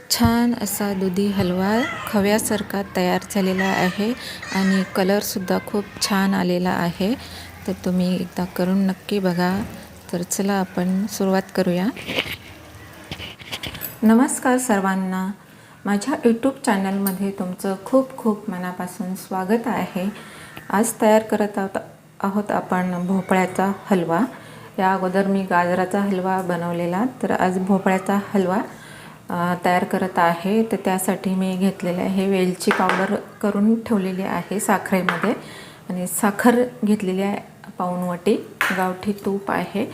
छान असा दुधी हलवा खव्यासारखा तयार झालेला आहे आणि कलरसुद्धा खूप छान आलेला आहे. तर तुम्ही एकदा करून नक्की बघा. तर चला आपण सुरुवात करूया. नमस्कार सर्वांना, माझ्या यूट्यूब चॅनलमध्ये तुमचं खूप खूप मनापासून स्वागत आहे. आज तयार करत आहोत आपण भोपळ्याचा हलवा. या अगोदर मी गाजराचा हलवा बनवलेला, तर आज भोपळ्याचा हलवा तयार करत आहे. तर त्यासाठी मी घेतलेले आहे वेलची पावडर करून ठेवलेली आहे साखरेमध्ये, आणि साखर घेतलेली आहे पाऊण वाटी, गावठी तूप आहे,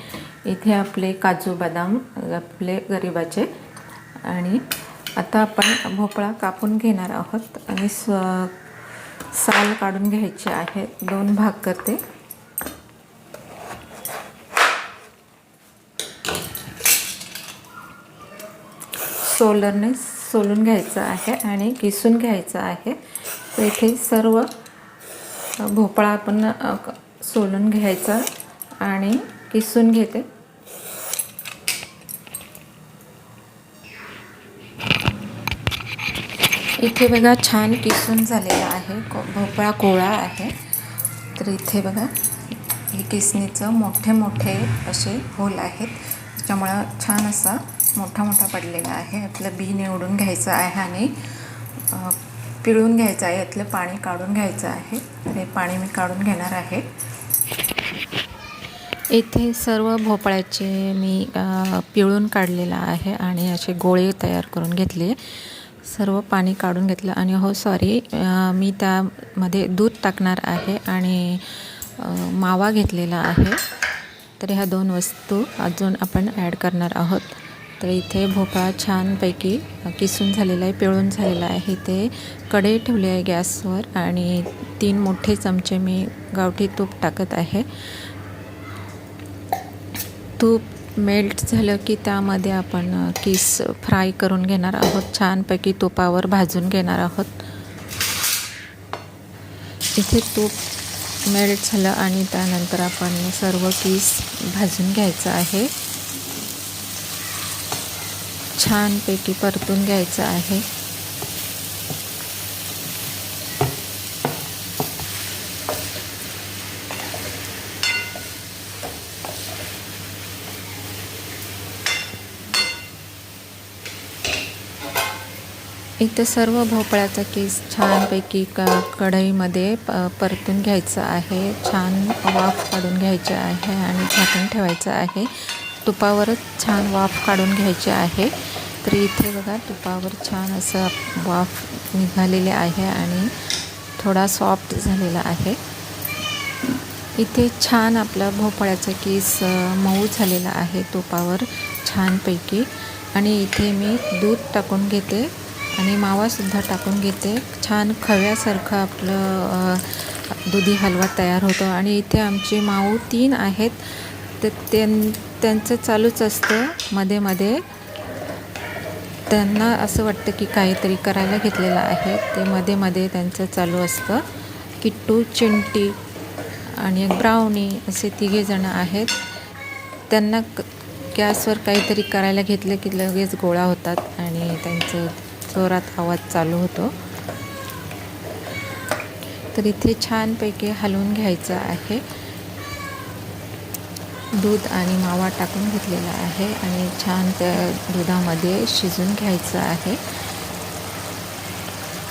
इथे आपले काजू बदाम आपले गरिबाचे. आणि आता आपण भोपळा कापून घेणार आहोत आणि साल काढून घ्यायचे आहे. 2 भाग करते. सोलरने सोलून घ्यायचं आहे आणि किसून घ्यायचं आहे. तर इथे सर्व भोपळा आपण सोलून घ्यायचा आणि किसून घेते. इथे बघा छान किसून झालेला आहे. भोपळा कोवळा आहे. तर इथे बघा हे किसणीचं मोठे मोठे असे होल आहेत, त्याच्यामुळं छान असा मोठा मोठा पडलेला आहे. यातलं बी निवडून घ्यायचं आहे आणि पिळून घ्यायचं आहे. यातलं पाणी काढून घ्यायचं आहे. हे पाणी मी काढून घेणार आहे. इथे सर्व भोपळ्याचे मी पिळून काढलेला आहे आणि असे गोळे तयार करून घेतले. सर्व पाणी काढून घेतलं आणि मी त्यामध्ये दूध टाकणार आहे आणि मावा घेतलेला आहे. तर ह्या 2 वस्तू अजून आपण ॲड करणार आहोत. तर इथे भोपळा छानपैकी किसून झालेला आहे, पिळून झालेला आहे. ते कढई ठेवली आहे गॅसवर आणि 3 मोठे चमचे मी गावठी तूप टाकत आहे. तूप मेल्ट झालं की त्यामध्ये आपण किस फ्राय करून घेणार आहोत. छानपैकी तुपावर भाजून घेणार आहोत. इथे तूप मेल्ट झालं आणि त्यानंतर आपण सर्व किस भाजून घ्यायचं आहे. छानपैकी परतून घ्यायचं आहे. इथे सर्व भोपळ्याचा किस छानपैकी कढईमध्ये परतून घ्यायचं आहे. छान वाफ काढून घ्यायची आहे आणि झाकण ठेवायचं आहे. तुपावरच छान वाफ काढून घ्यायची आहे. तर इथे बघा तुपावर छान असं वाफ निघालेले आहे आणि थोडा सॉफ्ट झालेला आहे. इथे छान आपला भोपळ्याचा किस मऊ झालेला आहे तुपावर छानपैकी. आणि इथे मी दूध टाकून घेते आणि मावासुद्धा टाकून घेते. छान खव्यासारखं आपलं दुधी हलवा तयार होतो. आणि इथे आमचे माऊ 3 आहेत, तर त्यांचं चालूच असतं मध्ये मध्ये. त्यांना असं वाटतं की काहीतरी करायला घेतलेलं आहे. ते मध्ये मध्ये त्यांचं चालू असतं. किट्टू, चिंटी आणि एक ब्राउनी असे 3 जण आहेत. त्यांना गॅसवर काहीतरी करायला घेतलं की लगेच गोळा होतात आणि त्यांचं जोरात आवाज चालू होतो. तर इथे छानपैकी हलवून घ्यायचं आहे. दूध आणि मावा टाकून घेतलेला आहे आणि छान त्या दुधामध्ये शिजून घ्यायचं आहे.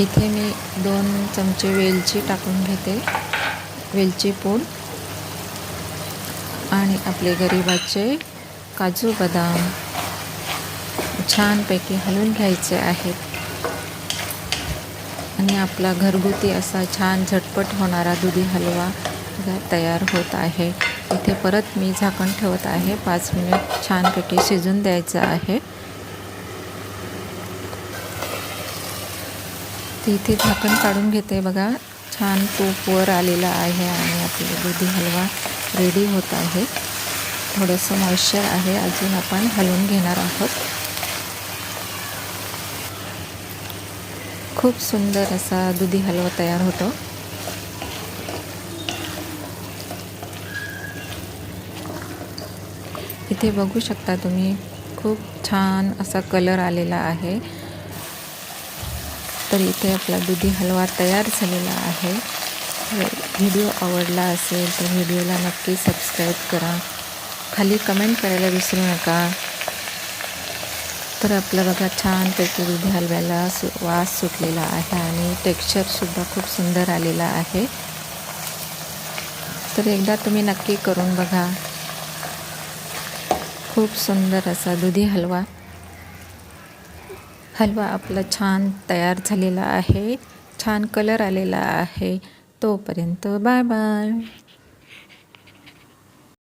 इथे मी 2 चमचे वेलची टाकून घेते, वेलची पूड, आणि आपले गरिबाचे काजू बदाम छानपैकी हलवून घ्यायचे आहेत. आणि आपला घरगुती असा छान झटपट होणारा दुधी हलवा तयार होत आहे. इथे परत मी झाकण ठेवत आहे. 5 मिनिट छानपैकी शिजून द्यायचं आहे. इथे झाकण काढून घेते. बघा छान तूप वर आलेलं आहे आणि आपला दुधी हलवा रेडी होत आहे. थोडंसं मॉइश्चर आहे, अजून आपण हलवून घेणार आहोत. खूप सुंदर असा दुधी हलवा तयार होतो. इथे बघू शकता तुम्ही, खूप छान असा कलर आलेला आहे तर इथे आपला दुधी हलवा तयार झालेला आहे. व्हिडिओ आवडला असेल तर व्हिडिओला नक्की सबस्क्राईब करा. खाली कमेंट करायला विसरू नका. तर आपलं बघा छानपैकी दुधी हलव्याला वास सुटलेला आहे आणि टेक्स्चरसुद्धा खूप सुंदर आलेला आहे. तर एकदा तुम्ही नक्की करून बघा. खूप सुंदर असा दुधी हलवा आपला छान तयार झालेला आहे. छान कलर आलेला आहे. तोपर्यंत बाय बाय.